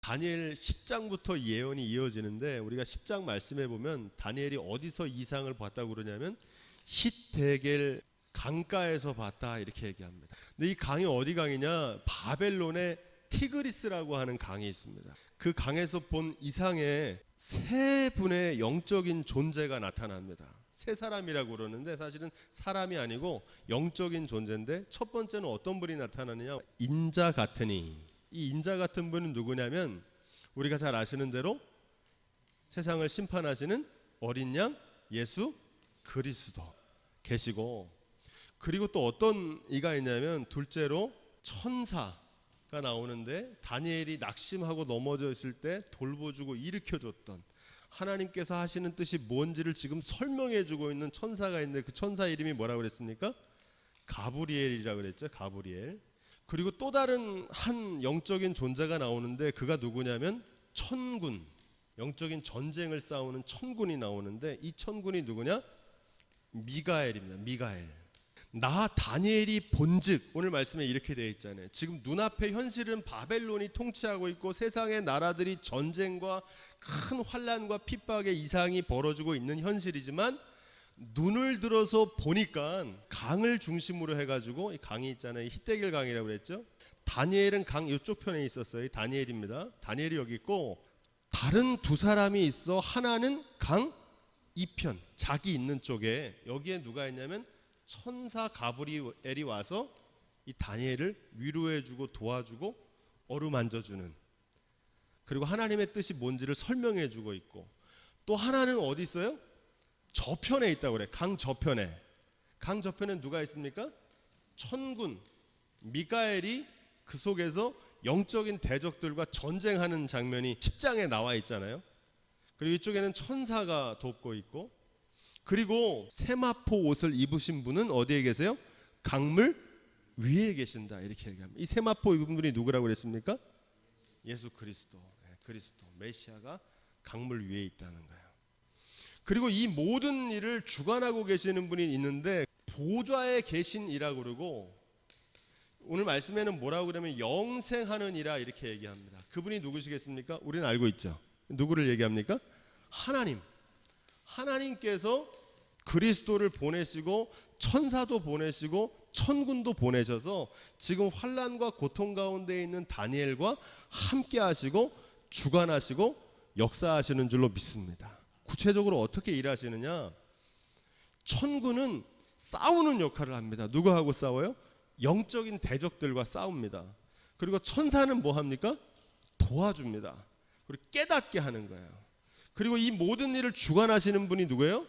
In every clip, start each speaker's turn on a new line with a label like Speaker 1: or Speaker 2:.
Speaker 1: 다니엘 10장부터 예언이 이어지는데 우리가 10장 말씀해 보면 다니엘이 어디서 이상을 봤다고 그러냐면 힛데겔 강가에서 봤다 이렇게 얘기합니다. 근데 이 강이 어디 강이냐? 바벨론의 티그리스라고 하는 강이 있습니다. 그 강에서 본 이상의 세 분의 영적인 존재가 나타납니다. 세 사람이라고 그러는데 사실은 사람이 아니고 영적인 존재인데, 첫 번째는 어떤 분이 나타나느냐? 인자 같으니. 이 인자 같은 분은 누구냐면 우리가 잘 아시는 대로 세상을 심판하시는 어린 양 예수 그리스도 계시고, 그리고 또 어떤 이가 있냐면 둘째로 천사가 나오는데 다니엘이 낙심하고 넘어져 있을 때 돌보주고 일으켜줬던, 하나님께서 하시는 뜻이 뭔지를 지금 설명해주고 있는 천사가 있는데 그 천사 이름이 뭐라고 그랬습니까? 가브리엘이라고 그랬죠. 가브리엘. 그리고 또 다른 한 영적인 존재가 나오는데 그가 누구냐면 천군, 영적인 전쟁을 싸우는 천군이 나오는데 이 천군이 누구냐? 미가엘입니다. 미가엘. 나 다니엘이 본즉, 오늘 말씀에 이렇게 되어 있잖아요. 지금 눈앞의 현실은 바벨론이 통치하고 있고 세상의 나라들이 전쟁과 큰 환난과 핍박의 이상이 벌어지고 있는 현실이지만, 눈을 들어서 보니까 강을 중심으로 해가지고 이 강이 있잖아요. 힛데겔 강이라고 그랬죠. 다니엘은 강 이쪽 편에 있었어요. 다니엘입니다. 다니엘이 여기 있고 다른 두 사람이 있어. 하나는 강 이편, 자기 있는 쪽에. 여기에 누가 있냐면 천사 가브리엘이 와서 이 다니엘을 위로해주고 도와주고 어루만져주는, 그리고 하나님의 뜻이 뭔지를 설명해주고 있고, 또 하나는 어디 있어요? 저편에 있다고 그래. 강 저편에. 강 저편에 누가 있습니까? 천군 미가엘이 그 속에서 영적인 대적들과 전쟁하는 장면이 10장에 나와 있잖아요. 그리고 이쪽에는 천사가 돕고 있고, 그리고 세마포 옷을 입으신 분은 어디에 계세요? 강물 위에 계신다 이렇게 얘기합니다. 이 세마포 입은 분이 누구라고 그랬습니까? 예수 그리스도. 그리스도 메시아가 강물 위에 있다는 거예요. 그리고 이 모든 일을 주관하고 계시는 분이 있는데 보좌에 계신 이라고 그러고, 오늘 말씀에는 뭐라고 그러면 영생하는 이라 이렇게 얘기합니다. 그분이 누구시겠습니까? 우리는 알고 있죠. 누구를 얘기합니까? 하나님. 하나님께서 그리스도를 보내시고 천사도 보내시고 천군도 보내셔서 지금 환난과 고통 가운데 있는 다니엘과 함께 하시고 주관하시고 역사하시는 줄로 믿습니다. 구체적으로 어떻게 일하시느냐? 천군은 싸우는 역할을 합니다. 누구하고 싸워요? 영적인 대적들과 싸웁니다. 그리고 천사는 뭐 합니까? 도와줍니다. 그리고 깨닫게 하는 거예요. 그리고 이 모든 일을 주관하시는 분이 누구예요?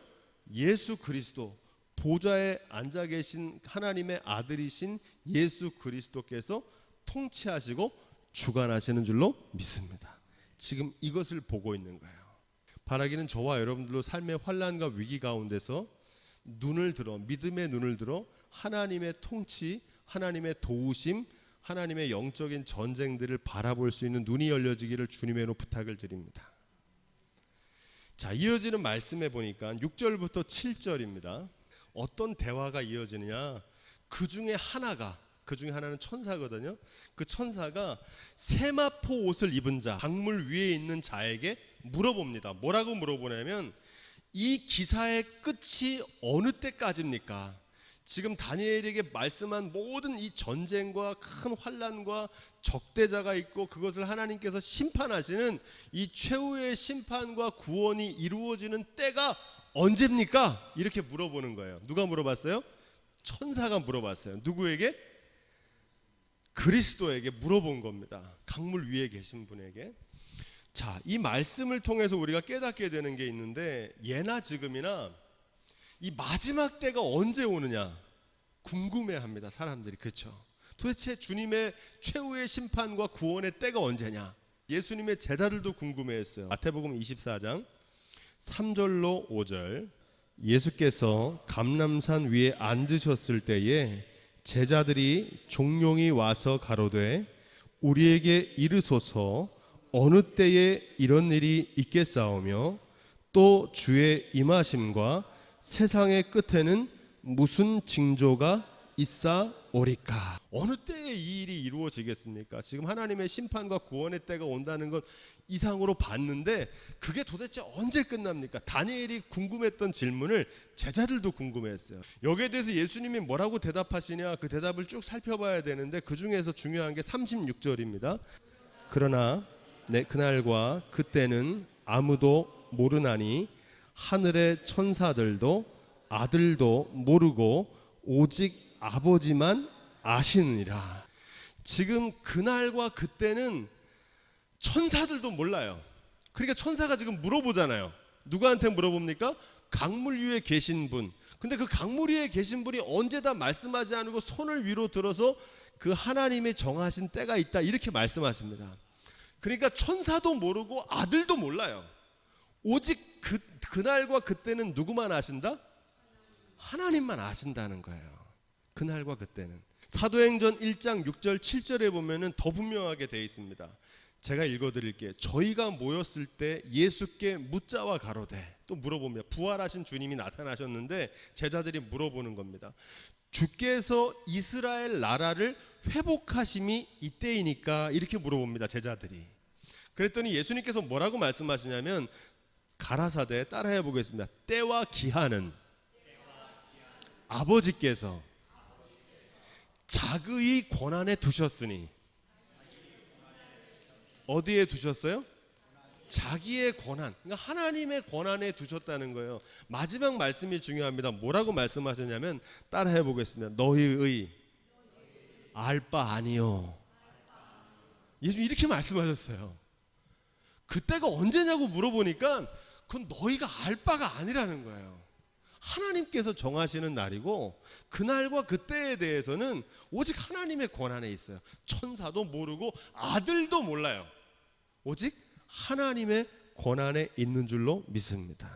Speaker 1: 예수 그리스도, 보좌에 앉아 계신 하나님의 아들이신 예수 그리스도께서 통치하시고 주관하시는 줄로 믿습니다. 지금 이것을 보고 있는 거예요. 바라기는 저와 여러분들도 삶의 환난과 위기 가운데서 눈을 들어, 믿음의 눈을 들어 하나님의 통치, 하나님의 도우심, 하나님의 영적인 전쟁들을 바라볼 수 있는 눈이 열려지기를 주님의 부탁을 드립니다. 자, 이어지는 말씀에 보니까 6절부터 7절입니다. 어떤 대화가 이어지느냐? 그 중에 하나는 천사거든요. 그 천사가 세마포 옷을 입은 자, 강물 위에 있는 자에게 물어봅니다. 뭐라고 물어보냐면 이 기사의 끝이 어느 때까지입니까? 지금 다니엘에게 말씀한 모든 이 전쟁과 큰 환난과 적대자가 있고 그것을 하나님께서 심판하시는 이 최후의 심판과 구원이 이루어지는 때가 언제입니까? 이렇게 물어보는 거예요. 누가 물어봤어요? 천사가 물어봤어요. 누구에게? 그리스도에게 물어본 겁니다. 강물 위에 계신 분에게. 자, 이 말씀을 통해서 우리가 깨닫게 되는 게 있는데, 예나 지금이나 이 마지막 때가 언제 오느냐 궁금해합니다. 사람들이. 그렇죠? 도대체 주님의 최후의 심판과 구원의 때가 언제냐? 예수님의 제자들도 궁금해했어요. 마태복음 24장 3절로 5절. 예수께서 감람산 위에 앉으셨을 때에 제자들이 종용이 와서 가로되 우리에게 이르소서 어느 때에 이런 일이 있겠사오며 또 주의 임하심과 세상의 끝에는 무슨 징조가 있사오리까? 어느 때에 이 일이 이루어지겠습니까? 지금 하나님의 심판과 구원의 때가 온다는 것 이상으로 봤는데 그게 도대체 언제 끝납니까? 다니엘이 궁금했던 질문을 제자들도 궁금해했어요. 여기에 대해서 예수님이 뭐라고 대답하시냐, 그 대답을 쭉 살펴봐야 되는데 그 중에서 중요한 게 36절입니다. 그러나 그날과 그때는 아무도 모르나니 하늘의 천사들도 아들도 모르고 오직 아버지만 아시느니라. 지금 그날과 그때는 천사들도 몰라요. 그러니까 천사가 지금 물어보잖아요. 누구한테 물어봅니까? 강물 위에 계신 분. 근데 그 강물 위에 계신 분이 언제 다 말씀하지 않고 손을 위로 들어서 그 하나님의 정하신 때가 있다 이렇게 말씀하십니다. 그러니까 천사도 모르고 아들도 몰라요. 오직 그날과 그때는 누구만 아신다? 하나님만 아신다는 거예요. 그날과 그때는. 사도행전 1장 6절 7절에 보면은 더 분명하게 되어 있습니다. 제가 읽어드릴게요. 저희가 모였을 때 예수께 묻자와 가로되, 또 물어봅니다. 부활하신 주님이 나타나셨는데 제자들이 물어보는 겁니다. 주께서 이스라엘 나라를 회복하심이 이때이니까, 이렇게 물어봅니다. 제자들이. 그랬더니 예수님께서 뭐라고 말씀하시냐면 가라사대, 따라해 보겠습니다. 때와 기한은 아버지께서 자기의 권한에 두셨으니. 어디에 두셨어요? 자기의 권한, 그러니까 하나님의 권한에 두셨다는 거예요. 마지막 말씀이 중요합니다. 뭐라고 말씀하셨냐면 따라해 보겠습니다. 너희의 알 바 아니요. 예수님 이렇게 말씀하셨어요. 그때가 언제냐고 물어보니까 그건 너희가 알 바가 아니라는 거예요. 하나님께서 정하시는 날이고 그날과 그때에 대해서는 오직 하나님의 권한에 있어요. 천사도 모르고 아들도 몰라요. 오직 하나님의 권한에 있는 줄로 믿습니다.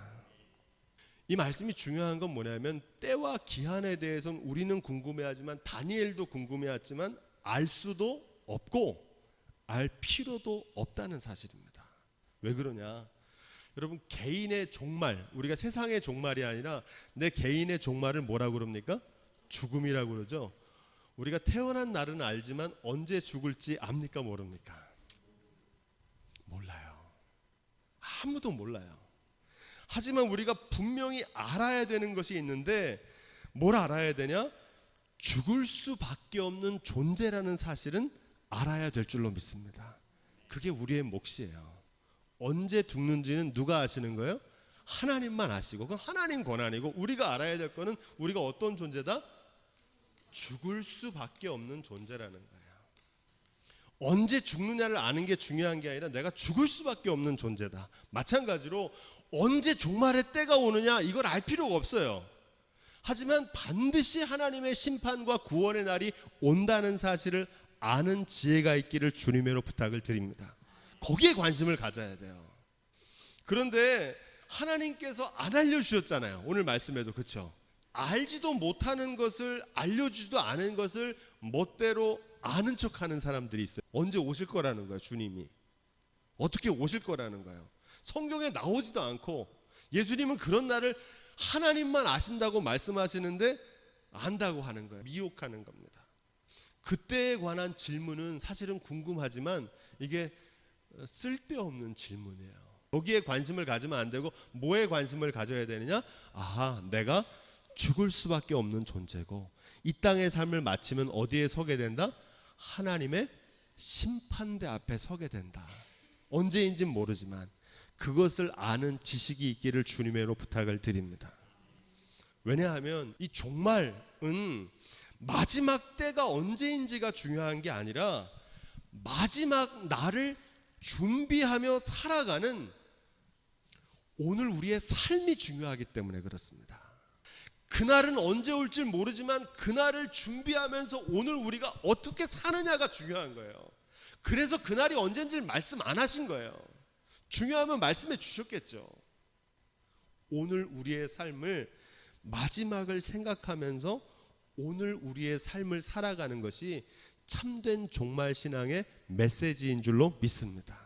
Speaker 1: 이 말씀이 중요한 건 뭐냐면 때와 기한에 대해서는 우리는 궁금해하지만 다니엘도 궁금해하지만 알 수도 없고 알 필요도 없다는 사실입니다. 왜 그러냐? 여러분, 개인의 종말, 우리가 세상의 종말이 아니라 내 개인의 종말을 뭐라고 그럽니까? 죽음이라고 그러죠. 우리가 태어난 날은 알지만 언제 죽을지 압니까, 모릅니까? 몰라요. 아무도 몰라요. 하지만 우리가 분명히 알아야 되는 것이 있는데 뭘 알아야 되냐? 죽을 수밖에 없는 존재라는 사실은 알아야 될 줄로 믿습니다. 그게 우리의 몫이에요. 언제 죽는지는 누가 아시는 거예요? 하나님만 아시고, 그건 하나님 권한이고, 우리가 알아야 될 거는 우리가 어떤 존재다? 죽을 수밖에 없는 존재라는 거예요. 언제 죽느냐를 아는 게 중요한 게 아니라 내가 죽을 수밖에 없는 존재다. 마찬가지로 언제 종말의 때가 오느냐 이걸 알 필요가 없어요. 하지만 반드시 하나님의 심판과 구원의 날이 온다는 사실을 아는 지혜가 있기를 주님으로 부탁을 드립니다. 거기에 관심을 가져야 돼요. 그런데 하나님께서 안 알려주셨잖아요. 오늘 말씀에도. 그렇죠? 알지도 못하는 것을, 알려주지도 않은 것을 멋대로 아는 척하는 사람들이 있어요. 언제 오실 거라는 거예요. 주님이 어떻게 오실 거라는 거예요. 성경에 나오지도 않고 예수님은 그런 날을 하나님만 아신다고 말씀하시는데 안다고 하는 거예요. 미혹하는 겁니다. 그때에 관한 질문은 사실은 궁금하지만 이게 쓸데없는 질문이에요. 여기에 관심을 가지면 안 되고 뭐에 관심을 가져야 되느냐? 내가 죽을 수밖에 없는 존재고 이 땅의 삶을 마치면 어디에 서게 된다? 하나님의 심판대 앞에 서게 된다. 언제인지는 모르지만 그것을 아는 지식이 있기를 주님으로 부탁을 드립니다. 왜냐하면 이 종말은 마지막 때가 언제인지가 중요한 게 아니라 마지막 날을 준비하며 살아가는 오늘 우리의 삶이 중요하기 때문에 그렇습니다. 그날은 언제 올지 모르지만 그날을 준비하면서 오늘 우리가 어떻게 사느냐가 중요한 거예요. 그래서 그날이 언제인지를 말씀 안 하신 거예요. 중요하면 말씀해 주셨겠죠. 오늘 우리의 삶을, 마지막을 생각하면서 오늘 우리의 삶을 살아가는 것이 참된 종말 신앙의 메시지인 줄로 믿습니다.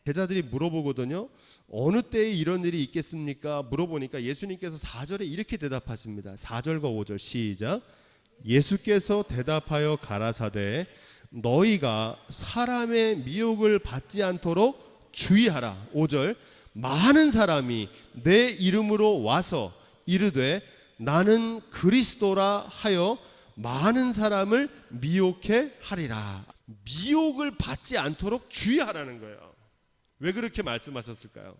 Speaker 1: 제자들이 물어보거든요. 어느 때에 이런 일이 있겠습니까? 물어보니까 예수님께서 4절에 이렇게 대답하십니다. 4절과 5절 시작. 예수께서 대답하여 가라사대 너희가 사람의 미혹을 받지 않도록 주의하라. 5절 많은 사람이 내 이름으로 와서 이르되 나는 그리스도라 하여 많은 사람을 미혹해 하리라. 미혹을 받지 않도록 주의하라는 거예요. 왜 그렇게 말씀하셨을까요?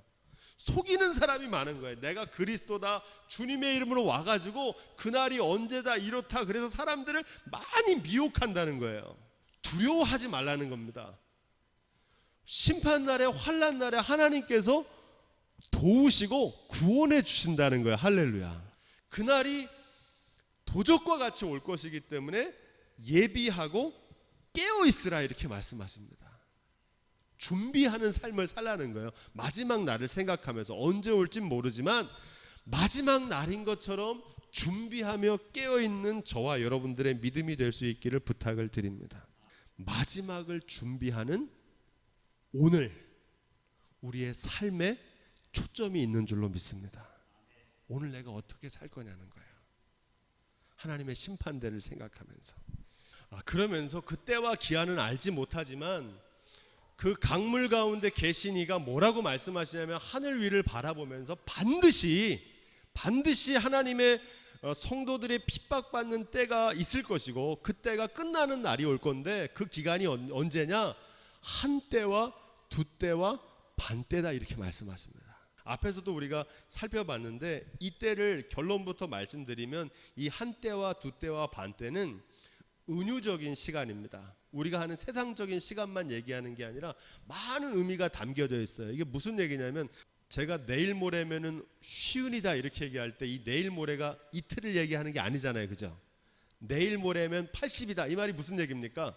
Speaker 1: 속이는 사람이 많은 거예요. 내가 그리스도다, 주님의 이름으로 와가지고 그날이 언제다 이렇다, 그래서 사람들을 많이 미혹한다는 거예요. 두려워하지 말라는 겁니다. 심판날에, 환난날에 하나님께서 도우시고 구원해 주신다는 거예요. 할렐루야. 그날이 도적과 같이 올 것이기 때문에 예비하고 깨어있으라 이렇게 말씀하십니다. 준비하는 삶을 살라는 거예요. 마지막 날을 생각하면서 언제 올진 모르지만 마지막 날인 것처럼 준비하며 깨어있는 저와 여러분들의 믿음이 될 수 있기를 부탁을 드립니다. 마지막을 준비하는 오늘 우리의 삶에 초점이 있는 줄로 믿습니다. 오늘 내가 어떻게 살 거냐는 거예요. 하나님의 심판대를 생각하면서 그러면서 그때와 기한은 알지 못하지만 그 강물 가운데 계신 이가 뭐라고 말씀하시냐면 하늘 위를 바라보면서 반드시 하나님의 성도들의 핍박받는 때가 있을 것이고 그 때가 끝나는 날이 올 건데 그 기간이 언제냐? 한 때와 두 때와 반 때다 이렇게 말씀하십니다. 앞에서도 우리가 살펴봤는데 이 때를 결론부터 말씀드리면 이 한 때와 두 때와 반 때는 은유적인 시간입니다. 우리가 하는 세상적인 시간만 얘기하는 게 아니라 많은 의미가 담겨져 있어요. 이게 무슨 얘기냐면 제가 내일 모레면은 쉬운이다 이렇게 얘기할 때 이 내일 모레가 이틀을 얘기하는 게 아니잖아요. 그죠? 내일 모레면 80이다 이 말이 무슨 얘기입니까?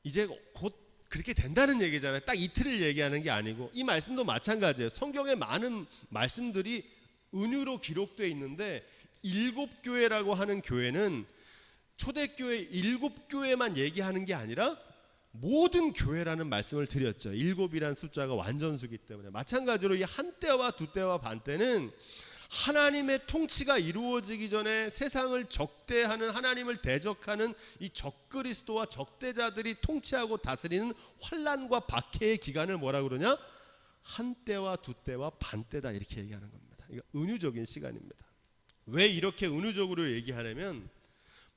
Speaker 1: 이제 곧 그렇게 된다는 얘기잖아요. 딱 이틀을 얘기하는 게 아니고 이 말씀도 마찬가지예요. 성경의 많은 말씀들이 은유로 기록되어 있는데 7교회라고 하는 교회는 초대교회 7교회만 얘기하는 게 아니라 모든 교회라는 말씀을 드렸죠. 7이라는 숫자가 완전수기 때문에 마찬가지로 이 한 때와 두 때와 반 때는 하나님의 통치가 이루어지기 전에 세상을 적대하는 하나님을 대적하는 이 적그리스도와 적대자들이 통치하고 다스리는 환난과 박해의 기간을 뭐라 그러냐? 한 때와 두 때와 반 때다 이렇게 얘기하는 겁니다. 이거 은유적인 시간입니다. 왜 이렇게 은유적으로 얘기하냐면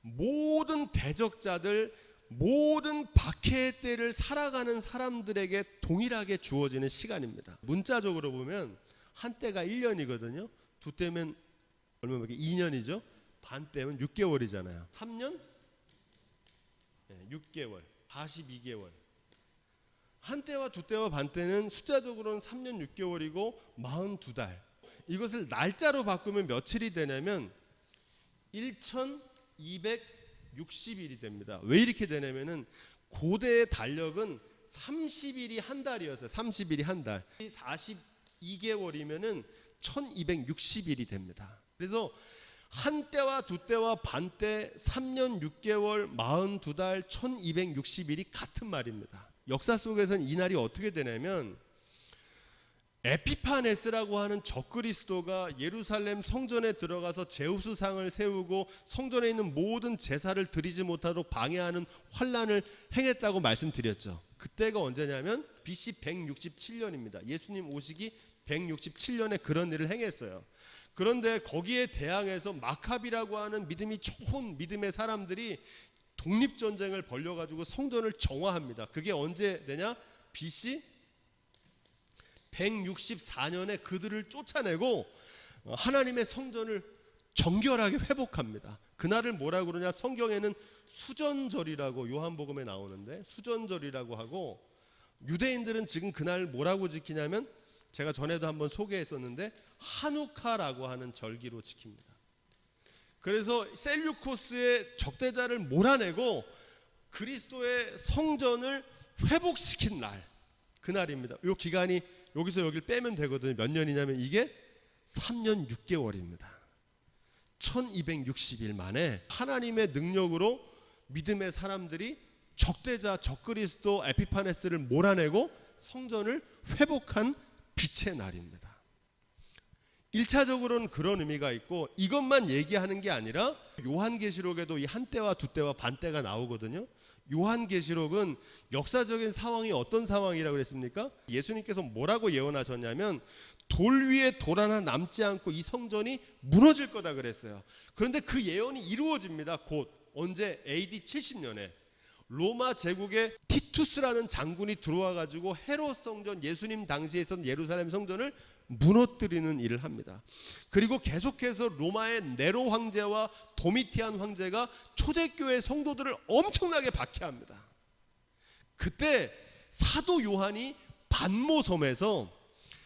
Speaker 1: 모든 대적자들, 모든 박해의 때를 살아가는 사람들에게 동일하게 주어지는 시간입니다. 문자적으로 보면 한 때가 1년이거든요. 두 때면 얼마밖에 2년이죠. 반 때면 6개월이잖아요. 3년 6개월 42개월. 한 때와 두 때와 반 때는 숫자적으로는 3년 6개월이고 42달. 이것을 날짜로 바꾸면 며칠이 되냐면 1260일이 됩니다. 왜 이렇게 되냐면은 고대의 달력은 30일이 한 달이었어요. 30일이 한 달. 42개월이면은 1260일이 됩니다. 그래서 한 때와 두 때와 반 때 3년 6개월 42달 1260일이 같은 말입니다. 역사 속에서는 이 날이 어떻게 되냐면 에피파네스라고 하는 적그리스도가 예루살렘 성전에 들어가서 제우스상을 세우고 성전에 있는 모든 제사를 드리지 못하도록 방해하는 환난을 행했다고 말씀드렸죠. 그때가 언제냐면 BC 167년입니다. 예수님 오시기 167년에 그런 일을 행했어요. 그런데 거기에 대항해서 마카비라고 하는 믿음이 좋은 믿음의 사람들이 독립전쟁을 벌여가지고 성전을 정화합니다. 그게 언제 되냐? BC 164년에 그들을 쫓아내고 하나님의 성전을 정결하게 회복합니다. 그날을 뭐라고 그러냐? 성경에는 수전절이라고 요한복음에 나오는데 수전절이라고 하고 유대인들은 지금 그날 뭐라고 지키냐면 제가 전에도 한번 소개했었는데 하누카라고 하는 절기로 지킵니다. 그래서 셀류코스의 적대자를 몰아내고 그리스도의 성전을 회복시킨 날, 그날입니다. 이 기간이 여기서 여기를 빼면 되거든요. 몇 년이냐면 이게 3년 6개월입니다. 1260일 만에 하나님의 능력으로 믿음의 사람들이 적대자 적그리스도 에피파네스를 몰아내고 성전을 회복한 빛의 날입니다. 1차적으로는 그런 의미가 있고 이것만 얘기하는 게 아니라 요한계시록에도 이 한때와 두때와 반때가 나오거든요. 요한계시록은 역사적인 상황이 어떤 상황이라고 그랬습니까? 예수님께서 뭐라고 예언하셨냐면 돌 위에 돌 하나 남지 않고 이 성전이 무너질 거다 그랬어요. 그런데 그 예언이 이루어집니다. 곧 언제? AD 70년에 로마 제국의 티투스라는 장군이 들어와 가지고 헤롯 성전, 예수님 당시에 있었던 예루살렘 성전을 무너뜨리는 일을 합니다. 그리고 계속해서 로마의 네로 황제와 도미티안 황제가 초대교회 성도들을 엄청나게 박해합니다. 그때 사도 요한이 반모섬에서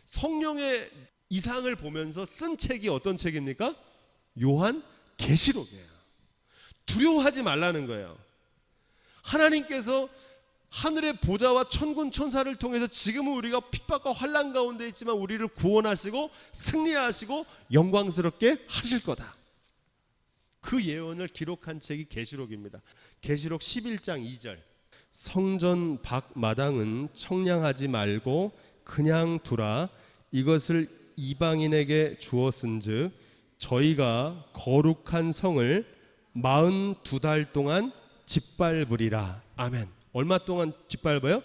Speaker 1: 성령의 이상을 보면서 쓴 책이 어떤 책입니까? 요한계시록이에요. 두려워하지 말라는 거예요. 하나님께서 하늘의 보좌와 천군 천사를 통해서 지금은 우리가 핍박과 환난 가운데 있지만 우리를 구원하시고 승리하시고 영광스럽게 하실 거다. 그 예언을 기록한 책이 계시록입니다. 계시록 11장 2절. 성전 밖 마당은 청량하지 말고 그냥 두라. 이것을 이방인에게 주었은즉 저희가 거룩한 성을 42달 동안 짓밟으리라. 아멘. 얼마 동안 짓밟아요?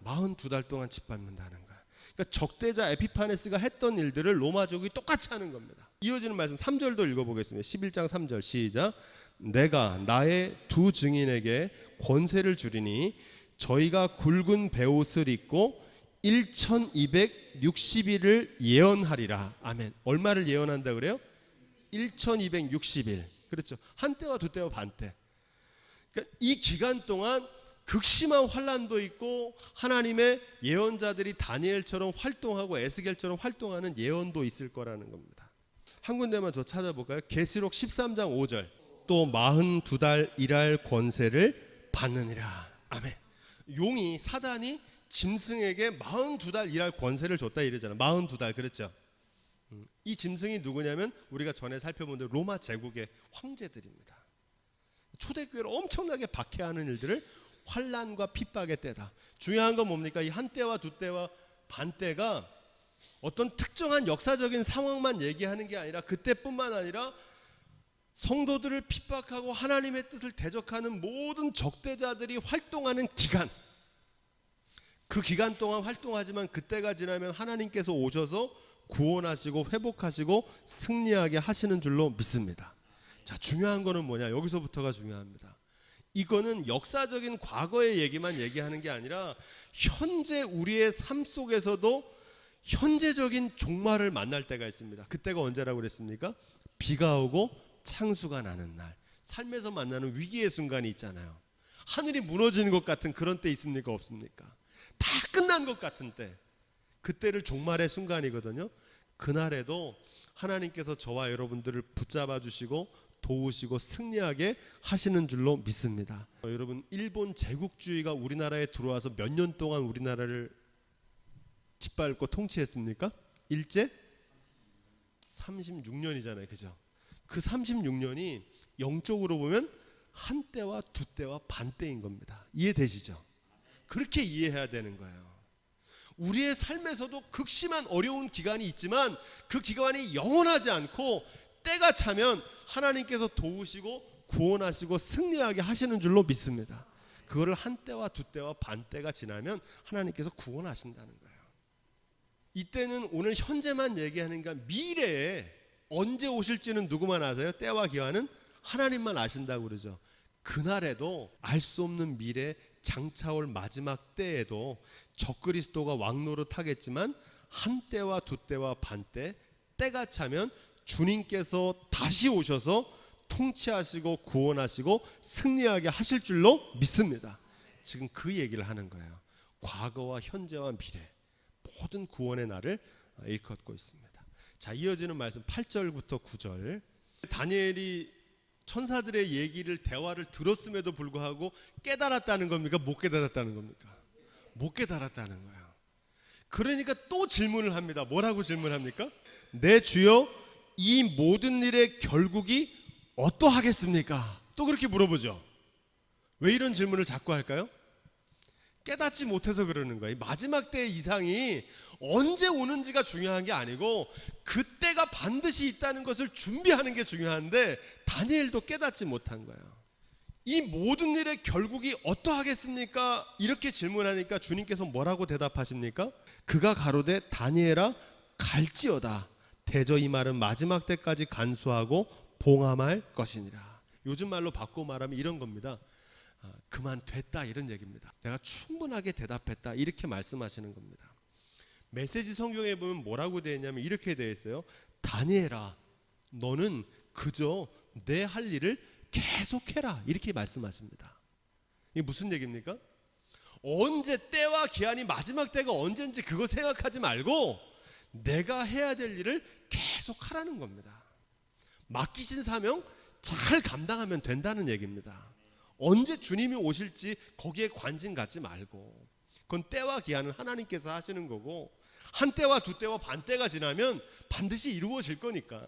Speaker 1: 42달 동안 짓밟는다는 거야. 그러니까 적대자 에피파네스가 했던 일들을 로마족이 똑같이 하는 겁니다. 이어지는 말씀 3절도 읽어보겠습니다. 11장 3절 시작. 내가 나의 두 증인에게 권세를 주리니 저희가 굵은 베옷을 입고 1260일을 예언하리라. 아멘. 얼마를 예언한다 그래요? 1260일. 그렇죠. 한때와 두때와 반때. 그러니까 이 기간 동안 극심한 환난도 있고 하나님의 예언자들이 다니엘처럼 활동하고 에스겔처럼 활동하는 예언도 있을 거라는 겁니다. 한 군데만 더 찾아볼까요? 계시록 13장 5절. 또 42달 일할 권세를 받느니라. 아멘. 용이 사단이 짐승에게 42달 일할 권세를 줬다 이러잖아요. 42달 그렇죠. 이 짐승이 누구냐면 우리가 전에 살펴본 대로 로마 제국의 황제들입니다. 초대교회를 엄청나게 박해하는 일들을 환난과 핍박의 때다. 중요한 건 뭡니까? 이 한때와 두때와 반때가 어떤 특정한 역사적인 상황만 얘기하는 게 아니라 그때뿐만 아니라 성도들을 핍박하고 하나님의 뜻을 대적하는 모든 적대자들이 활동하는 기간, 그 기간 동안 활동하지만 그때가 지나면 하나님께서 오셔서 구원하시고 회복하시고 승리하게 하시는 줄로 믿습니다. 자, 중요한 거는 뭐냐? 여기서부터가 중요합니다. 이거는 역사적인 과거의 얘기만 얘기하는 게 아니라 현재 우리의 삶 속에서도 현재적인 종말을 만날 때가 있습니다. 그때가 언제라고 그랬습니까? 비가 오고 창수가 나는 날. 삶에서 만나는 위기의 순간이 있잖아요. 하늘이 무너지는 것 같은 그런 때 있습니까? 없습니까? 다 끝난 것 같은 때. 그때를 종말의 순간이거든요. 그날에도 하나님께서 저와 여러분들을 붙잡아 주시고 도우시고 승리하게 하시는 줄로 믿습니다. 여러분, 일본 제국주의가 우리나라에 들어와서 몇 년 동안 우리나라를 짓밟고 통치했습니까? 일제 36년이잖아요. 그죠? 그 36년이 영적으로 보면 한때와 두때와 반때인 겁니다. 이해되시죠? 그렇게 이해해야 되는 거예요. 우리의 삶에서도 극심한 어려운 기간이 있지만 그 기간이 영원하지 않고 때가 차면 하나님께서 도우시고 구원하시고 승리하게 하시는 줄로 믿습니다. 그거를 한때와 두때와 반때가 지나면 하나님께서 구원하신다는 거예요. 이때는 오늘 현재만 얘기하는 게 미래에 언제 오실지는 누구만 아세요? 때와 기한은 하나님만 아신다고 그러죠. 그날에도 알 수 없는 미래 장차올 마지막 때에도 적그리스도가 왕노릇 하겠지만 한때와 두때와 반때, 때가 차면 주님께서 다시 오셔서 통치하시고 구원하시고 승리하게 하실 줄로 믿습니다. 지금 그 얘기를 하는 거예요. 과거와 현재와 미래 모든 구원의 날을 일컫고 있습니다. 자, 이어지는 말씀 8절부터 9절. 다니엘이 천사들의 얘기를 대화를 들었음에도 불구하고 깨달았다는 겁니까? 못 깨달았다는 겁니까? 못 깨달았다는 거예요. 그러니까 또 질문을 합니다. 뭐라고 질문합니까? 내 주여, 이 모든 일의 결국이 어떠하겠습니까? 또 그렇게 물어보죠. 왜 이런 질문을 자꾸 할까요? 깨닫지 못해서 그러는 거예요. 마지막 때의 이상이 언제 오는지가 중요한 게 아니고 그때 때가 반드시 있다는 것을 준비하는 게 중요한데 다니엘도 깨닫지 못한 거예요. 이 모든 일의 결국이 어떠하겠습니까? 이렇게 질문하니까 주님께서 뭐라고 대답하십니까? 그가 가로되 다니엘아 갈지어다. 대저 이 말은 마지막 때까지 간수하고 봉함할 것이니라. 요즘 말로 바꿔 말하면 이런 겁니다. 그만 됐다 이런 얘기입니다. 내가 충분하게 대답했다 이렇게 말씀하시는 겁니다. 메시지 성경에 보면 뭐라고 되어 있냐면 이렇게 되어 있어요. 다니엘아 너는 그저 내 할 일을 계속해라 이렇게 말씀하십니다. 이게 무슨 얘기입니까? 언제 때와 기한이 마지막 때가 언젠지 그거 생각하지 말고 내가 해야 될 일을 계속하라는 겁니다. 맡기신 사명 잘 감당하면 된다는 얘기입니다. 언제 주님이 오실지 거기에 관심 갖지 말고 그건 때와 기한은 하나님께서 하시는 거고 한 때와 두 때와 반 때가 지나면 반드시 이루어질 거니까.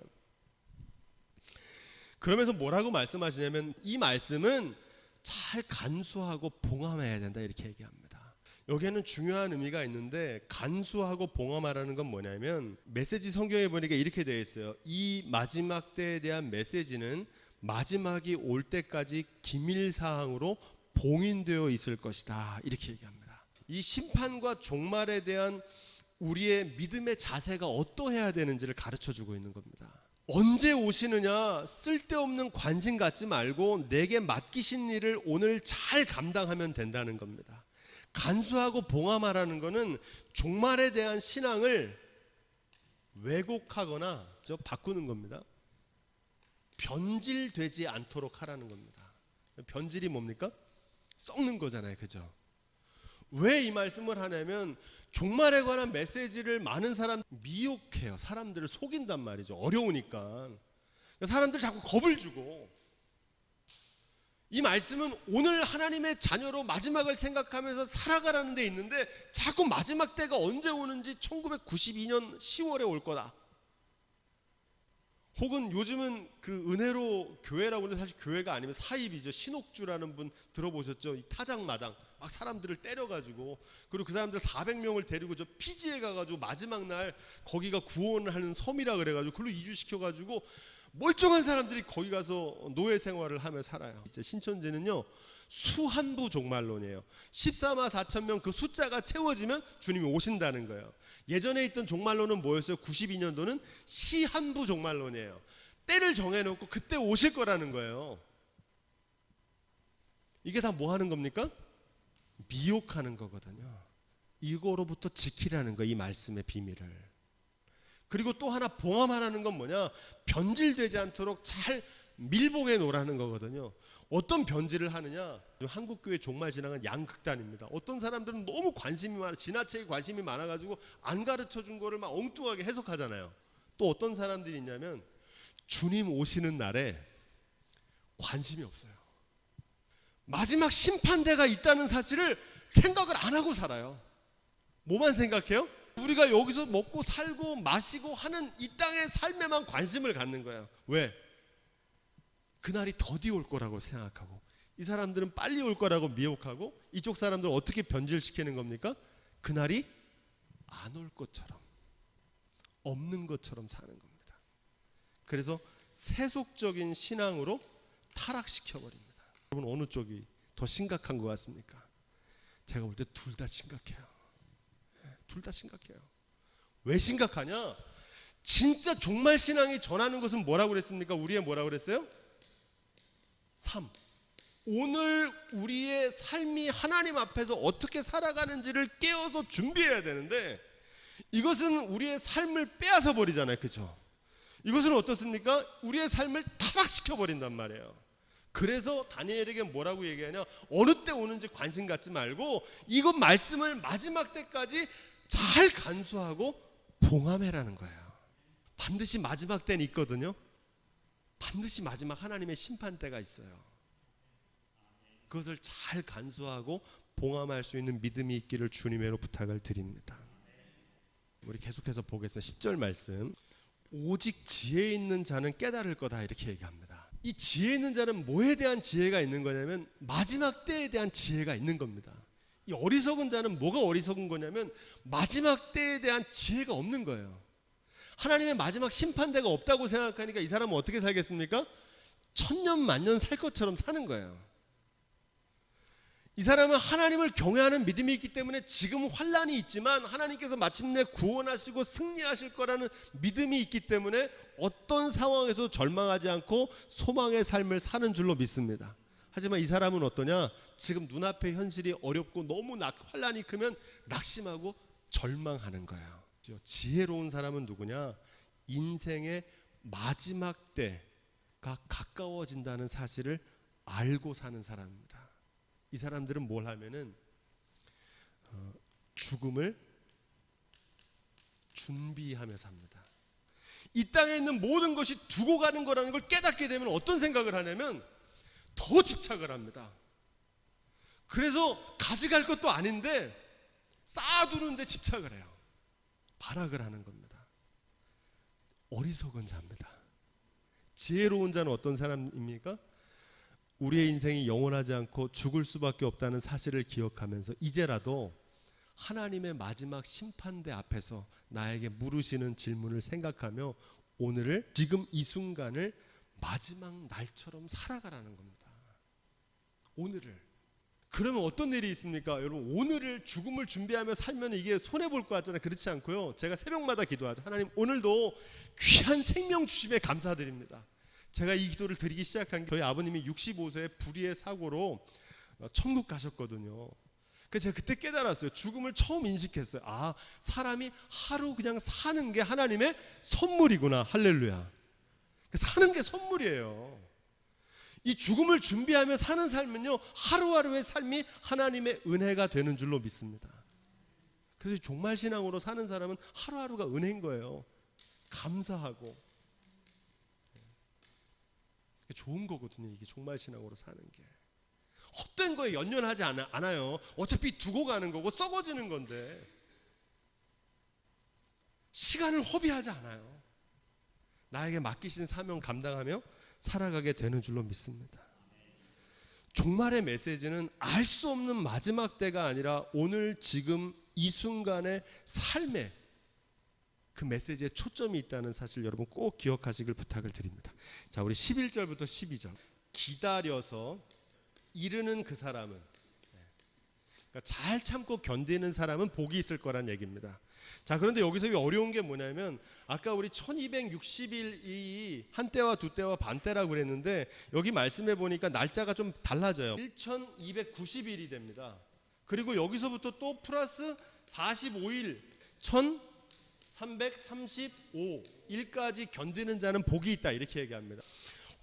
Speaker 1: 그러면서 뭐라고 말씀하시냐면 이 말씀은 잘 간수하고 봉함해야 된다 이렇게 얘기합니다. 여기에는 중요한 의미가 있는데 간수하고 봉함하라는 건 뭐냐면 메시지 성경에 보니까 이렇게 되어 있어요. 이 마지막 때에 대한 메시지는 마지막이 올 때까지 기밀사항으로 봉인되어 있을 것이다 이렇게 얘기합니다. 이 심판과 종말에 대한 우리의 믿음의 자세가 어떠해야 되는지를 가르쳐주고 있는 겁니다. 언제 오시느냐 쓸데없는 관심 갖지 말고 내게 맡기신 일을 오늘 잘 감당하면 된다는 겁니다. 간수하고 봉함하라는 것은 종말에 대한 신앙을 왜곡하거나 바꾸는 겁니다. 변질되지 않도록 하라는 겁니다. 변질이 뭡니까? 썩는 거잖아요, 그죠? 왜 이 말씀을 하냐면 종말에 관한 메시지를 많은 사람 미혹해요. 사람들을 속인단 말이죠. 어려우니까. 사람들 자꾸 겁을 주고 이 말씀은 오늘 하나님의 자녀로 마지막을 생각하면서 살아가라는 데 있는데 자꾸 마지막 때가 언제 오는지 1992년 10월에 올 거다. 혹은 요즘은 그 은혜로 교회라고 하는데 사실 교회가 아니면 사입이죠. 신옥주라는 분 들어보셨죠? 이 타작마당 막 사람들을 때려가지고 그리고 그 사람들 400명을 데리고 저 피지에 가가지고 마지막 날 거기가 구원하는 섬이라 그래가지고 그걸로 이주시켜가지고 멀쩡한 사람들이 거기 가서 노예 생활을 하며 살아요. 신천지는요 수한부 종말론이에요. 14만 4천 명 그 숫자가 채워지면 주님이 오신다는 거예요. 예전에 있던 종말론은 뭐였어요? 92년도는 시한부 종말론이에요. 때를 정해놓고 그때 오실 거라는 거예요. 이게 다 뭐 하는 겁니까? 미혹하는 거거든요. 이거로부터 지키라는 거예요. 이 말씀의 비밀을. 그리고 또 하나 봉함하라는 건 뭐냐? 변질되지 않도록 잘 밀봉해 놓으라는 거거든요. 어떤 변질을 하느냐? 한국교회 종말신앙은 양극단입니다. 어떤 사람들은 너무 관심이 많아, 지나치게 관심이 많아가지고 안 가르쳐준 거를 막 엉뚱하게 해석하잖아요. 또 어떤 사람들이 있냐면 주님 오시는 날에 관심이 없어요. 마지막 심판대가 있다는 사실을 생각을 안 하고 살아요. 뭐만 생각해요? 우리가 여기서 먹고 살고 마시고 하는 이 땅의 삶에만 관심을 갖는 거예요. 왜? 그날이 더디 올 거라고 생각하고 이 사람들은 빨리 올 거라고 미혹하고 이쪽 사람들은 어떻게 변질시키는 겁니까? 그날이 안 올 것처럼 없는 것처럼 사는 겁니다. 그래서 세속적인 신앙으로 타락시켜버립니다. 여러분 어느 쪽이 더 심각한 것 같습니까? 제가 볼 때 둘 다 심각해요. 둘 다 심각해요. 왜 심각하냐? 진짜 종말 신앙이 전하는 것은 뭐라고 그랬습니까? 우리의 뭐라고 그랬어요? 3. 오늘 우리의 삶이 하나님 앞에서 어떻게 살아가는지를 깨어서 준비해야 되는데 이것은 우리의 삶을 빼앗아 버리잖아요. 그렇죠? 이것은 어떻습니까? 우리의 삶을 타락시켜 버린단 말이에요. 그래서 다니엘에게 뭐라고 얘기하냐? 어느 때 오는지 관심 갖지 말고 이것 말씀을 마지막 때까지 잘 간수하고 봉함해라는 거예요. 반드시 마지막 때는 있거든요. 반드시 마지막 하나님의 심판 때가 있어요. 그것을 잘 간수하고 봉함할 수 있는 믿음이 있기를 주님으로 부탁을 드립니다. 우리 계속해서 보겠습니다. 10절 말씀. 오직 지혜 있는 자는 깨달을 거다 이렇게 얘기합니다. 이 지혜 있는 자는 뭐에 대한 지혜가 있는 거냐면 마지막 때에 대한 지혜가 있는 겁니다. 이 어리석은 자는 뭐가 어리석은 거냐면 마지막 때에 대한 지혜가 없는 거예요. 하나님의 마지막 심판대가 없다고 생각하니까 이 사람은 어떻게 살겠습니까? 천년 만년 살 것처럼 사는 거예요. 이 사람은 하나님을 경외하는 믿음이 있기 때문에 지금 환난이 있지만 하나님께서 마침내 구원하시고 승리하실 거라는 믿음이 있기 때문에 어떤 상황에서도 절망하지 않고 소망의 삶을 사는 줄로 믿습니다. 하지만 이 사람은 어떠냐? 지금 눈앞의 현실이 어렵고 너무 환난이 크면 낙심하고 절망하는 거예요. 지혜로운 사람은 누구냐? 인생의 마지막 때가 가까워진다는 사실을 알고 사는 사람입니다. 이 사람들은 뭘 하면은 죽음을 준비하며 삽니다. 이 땅에 있는 모든 것이 두고 가는 거라는 걸 깨닫게 되면 어떤 생각을 하냐면 더 집착을 합니다. 그래서 가져갈 것도 아닌데 쌓아두는데 집착을 해요. 발악을 하는 겁니다. 어리석은 자입니다. 지혜로운 자는 어떤 사람입니까? 우리의 인생이 영원하지 않고 죽을 수밖에 없다는 사실을 기억하면서 이제라도 하나님의 마지막 심판대 앞에서 나에게 물으시는 질문을 생각하며 오늘을, 지금 이 순간을 마지막 날처럼 살아가라는 겁니다. 오늘을. 그러면 어떤 일이 있습니까? 여러분, 오늘을 죽음을 준비하며 살면 이게 손해볼 것 같잖아요. 그렇지 않고요. 제가 새벽마다 기도하죠. 하나님, 오늘도 귀한 생명 주심에 감사드립니다. 제가 이 기도를 드리기 시작한 게 저희 아버님이 65세의 불의의 사고로 천국 가셨거든요. 그래서 제가 그때 깨달았어요. 죽음을 처음 인식했어요. 아, 사람이 하루 그냥 사는 게 하나님의 선물이구나. 할렐루야. 사는 게 선물이에요. 이 죽음을 준비하며 사는 삶은요, 하루하루의 삶이 하나님의 은혜가 되는 줄로 믿습니다. 그래서 종말 신앙으로 사는 사람은 하루하루가 은혜인 거예요. 감사하고 좋은 거거든요. 이게 종말 신앙으로 사는 게 헛된 거에 연연하지 않아요. 어차피 두고 가는 거고 썩어지는 건데 시간을 허비하지 않아요. 나에게 맡기신 사명 감당하며 살아가게 되는 줄로 믿습니다. 종말의 메시지는 알 수 없는 마지막 때가 아니라 오늘 지금 이 순간의 삶에 그 메시지에 초점이 있다는 사실 여러분 꼭 기억하시길 부탁을 드립니다. 자, 우리 11절부터 12절. 기다려서 이르는 그 사람은, 그러니까 잘 참고 견디는 사람은 복이 있을 거란 얘기입니다. 자, 그런데 여기서 어려운 게 뭐냐면 아까 우리 1260일이 한때와 두때와 반때라고 그랬는데 여기 말씀해 보니까 날짜가 좀 달라져요. 1290일이 됩니다. 그리고 여기서부터 또 플러스 45일 1335일까지 견디는 자는 복이 있다, 이렇게 얘기합니다.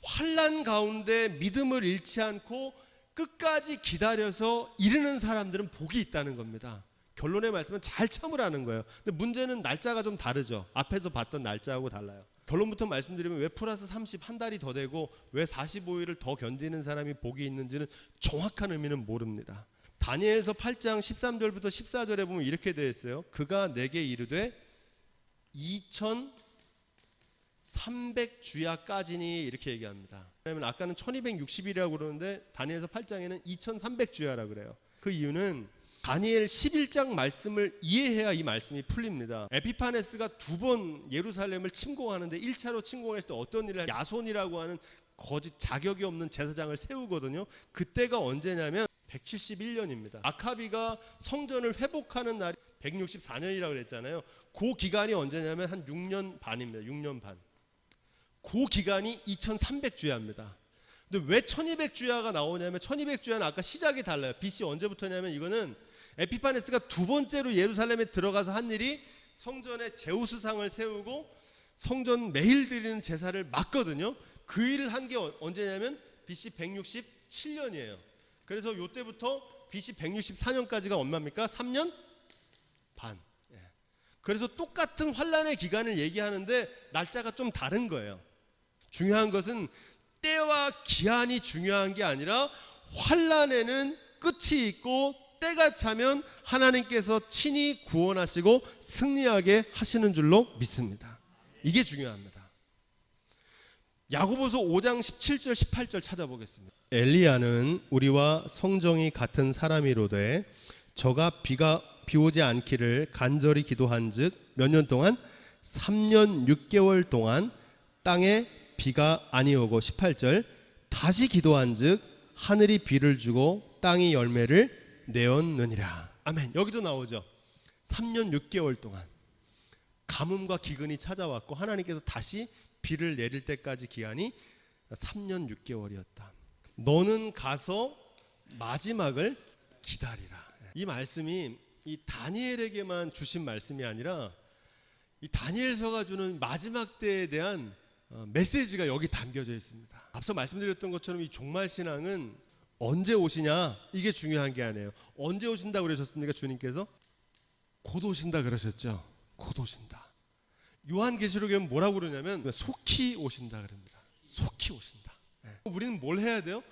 Speaker 1: 환난 가운데 믿음을 잃지 않고 끝까지 기다려서 이르는 사람들은 복이 있다는 겁니다. 결론의 말씀은 잘 참으라는 거예요. 근데 문제는 날짜가 좀 다르죠. 앞에서 봤던 날짜하고 달라요. 결론부터 말씀드리면 왜 플러스 30 한 달이 더 되고 왜 45일을 더 견디는 사람이 복이 있는지는 정확한 의미는 모릅니다. 다니엘서 8장 13절부터 14절에 보면 이렇게 되어 있어요. 그가 내게 이르되 2300주야까지니, 이렇게 얘기합니다. 왜냐하면 아까는 1260일이라고 그러는데 다니엘서 8장에는 2300주야라고 그래요. 그 이유는 다니엘 11장 말씀을 이해해야 이 말씀이 풀립니다. 에피파네스가 두 번 예루살렘을 침공하는데 1차로 침공했을 때 어떤 일을, 야손이라고 하는 거짓 자격이 없는 제사장을 세우거든요. 그때가 언제냐면 171년입니다. 아카비가 성전을 회복하는 날이 164년이라고 그랬잖아요. 그 기간이 언제냐면 한 6년 반입니다. 6년 반. 그 기간이 2300주야입니다. 근데 왜 1200주야가 나오냐면 1200주야는 아까 시작이 달라요. BC 언제부터냐면 이거는 에피파네스가 두 번째로 예루살렘에 들어가서 한 일이 성전에 제우스상을 세우고 성전 매일 드리는 제사를 막거든요. 그 일을 한 게 언제냐면 BC 167년이에요. 그래서 이때부터 BC 164년까지가 얼마입니까? 3년 반. 그래서 똑같은 환란의 기간을 얘기하는데 날짜가 좀 다른 거예요. 중요한 것은 때와 기한이 중요한 게 아니라 환란에는 끝이 있고 때가 차면 하나님께서 친히 구원하시고 승리하게 하시는 줄로 믿습니다. 이게 중요합니다. 야고보서 5장 17절 18절 찾아보겠습니다. 엘리야는 우리와 성정이 같은 사람이로되 저가 비가 비 오지 않기를 간절히 기도한즉 몇 년 동안 3년 6개월 동안 땅에 비가 아니오고 18절 다시 기도한즉 하늘이 비를 주고 땅이 열매를 내었느니라. 아멘. 여기도 나오죠. 3년 6개월 동안 가뭄과 기근이 찾아왔고 하나님께서 다시 비를 내릴 때까지 기한이 3년 6개월이었다. 너는 가서 마지막을 기다리라. 이 말씀이 이 다니엘에게만 주신 말씀이 아니라 이 다니엘서가 주는 마지막 때에 대한 메시지가 여기 담겨져 있습니다. 앞서 말씀드렸던 것처럼 이 종말 신앙은 언제 오시냐 이게 중요한 게 아니에요. 언제 오신다고 그러셨습니까? 주님께서 곧 오신다 그러셨죠. 곧 오신다. 요한계시록에는 뭐라고 그러냐면 속히 오신다 그럽니다. 속히 오신다. 우리는 뭘 해야 돼요?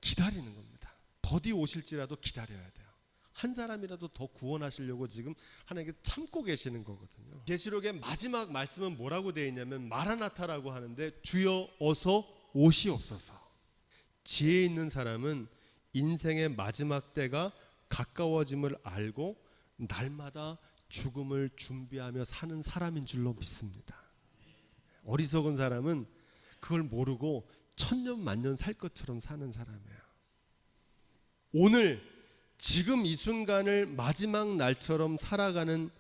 Speaker 1: 기다리는 겁니다. 더디 오실지라도 기다려야 돼요. 한 사람이라도 더 구원하시려고 지금 하나님께 참고 계시는 거거든요. 계시록의 마지막 말씀은 뭐라고 되어 있냐면 마라나타라고 하는데 주여 어서 오시옵소서. 지혜 있는 사람은 인생의 마지막 때가 가까워짐을 알고 날마다 죽음을 준비하며 사는 사람인 줄로 믿습니다. 어리석은 사람은 그걸 모르고 천년 만년 살 것처럼 사는 사람이에요. 오늘 지금 이 순간을 마지막 날처럼 살아가는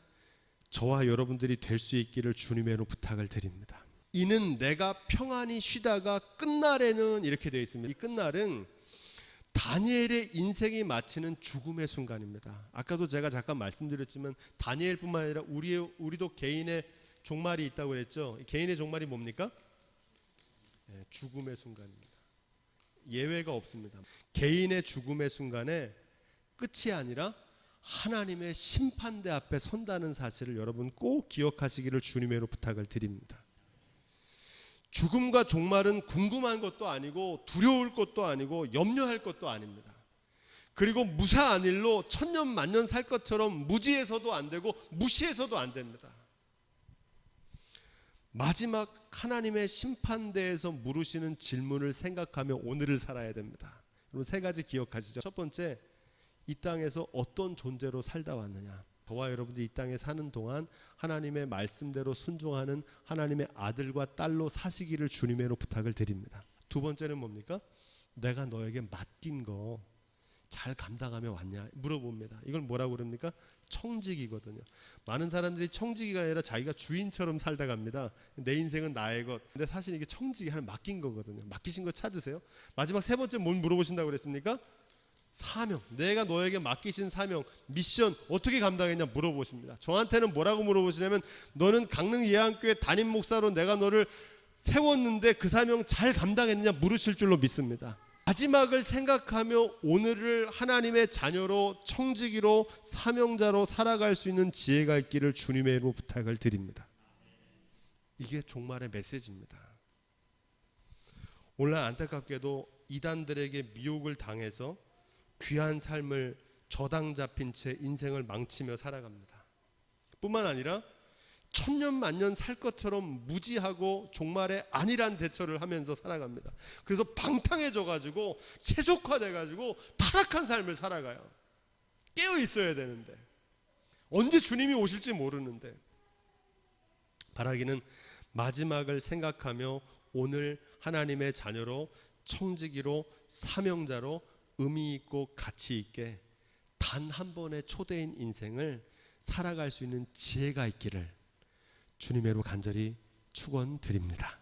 Speaker 1: 저와 여러분들이 될 수 있기를 주님으로 부탁을 드립니다. 이는 내가 평안히 쉬다가 끝날에는 이렇게 되어 있습니다. 이 끝날은 다니엘의 인생이 마치는 죽음의 순간입니다. 아까도 제가 잠깐 말씀드렸지만 다니엘뿐만 아니라 우리도 개인의 종말이 있다고 그랬죠. 개인의 종말이 뭡니까? 죽음의 순간입니다. 예외가 없습니다. 개인의 죽음의 순간에 끝이 아니라 하나님의 심판대 앞에 선다는 사실을 여러분 꼭 기억하시기를 주님으로 부탁을 드립니다. 죽음과 종말은 궁금한 것도 아니고 두려울 것도 아니고 염려할 것도 아닙니다. 그리고 무사한 일로 천년 만년 살 것처럼 무지해서도 안 되고 무시해서도 안 됩니다. 마지막 하나님의 심판대에서 물으시는 질문을 생각하며 오늘을 살아야 됩니다. 여러분 세 가지 기억하시죠. 첫 번째, 이 땅에서 어떤 존재로 살다 왔느냐. 저와 여러분들이 이 땅에 사는 동안 하나님의 말씀대로 순종하는 하나님의 아들과 딸로 사시기를 주님으로 부탁을 드립니다. 두 번째는 뭡니까? 내가 너에게 맡긴 거 잘 감당하며 왔냐 물어봅니다. 이걸 뭐라고 그럽니까? 청지기거든요. 많은 사람들이 청지기가 아니라 자기가 주인처럼 살다 갑니다. 내 인생은 나의 것. 근데 사실 이게 청지기 하나 맡긴 거거든요. 맡기신 거 찾으세요. 마지막 세 번째 뭘 물어보신다고 그랬습니까? 사명. 내가 너에게 맡기신 사명, 미션 어떻게 감당했냐 물어보십니다. 저한테는 뭐라고 물어보시냐면 너는 강릉 예안교회 담임 목사로 내가 너를 세웠는데 그 사명 잘 감당했느냐 물으실 줄로 믿습니다. 마지막을 생각하며 오늘을 하나님의 자녀로 청지기로 사명자로 살아갈 수 있는 지혜가 있기를 주님의 이름으로 부탁을 드립니다. 이게 종말의 메시지입니다. 오늘 안타깝게도 이단들에게 미혹을 당해서 귀한 삶을 저당 잡힌 채 인생을 망치며 살아갑니다. 뿐만 아니라 천년 만년 살 것처럼 무지하고 종말에 안일한 대처를 하면서 살아갑니다. 그래서 방탕해져 가지고 세속화돼 가지고 타락한 삶을 살아가요. 깨어 있어야 되는데 언제 주님이 오실지 모르는데 바라기는 마지막을 생각하며 오늘 하나님의 자녀로 청지기로 사명자로 의미 있고 가치 있게 단 한 번의 초대인 인생을 살아갈 수 있는 지혜가 있기를 주님의 이름으로 간절히 축원드립니다.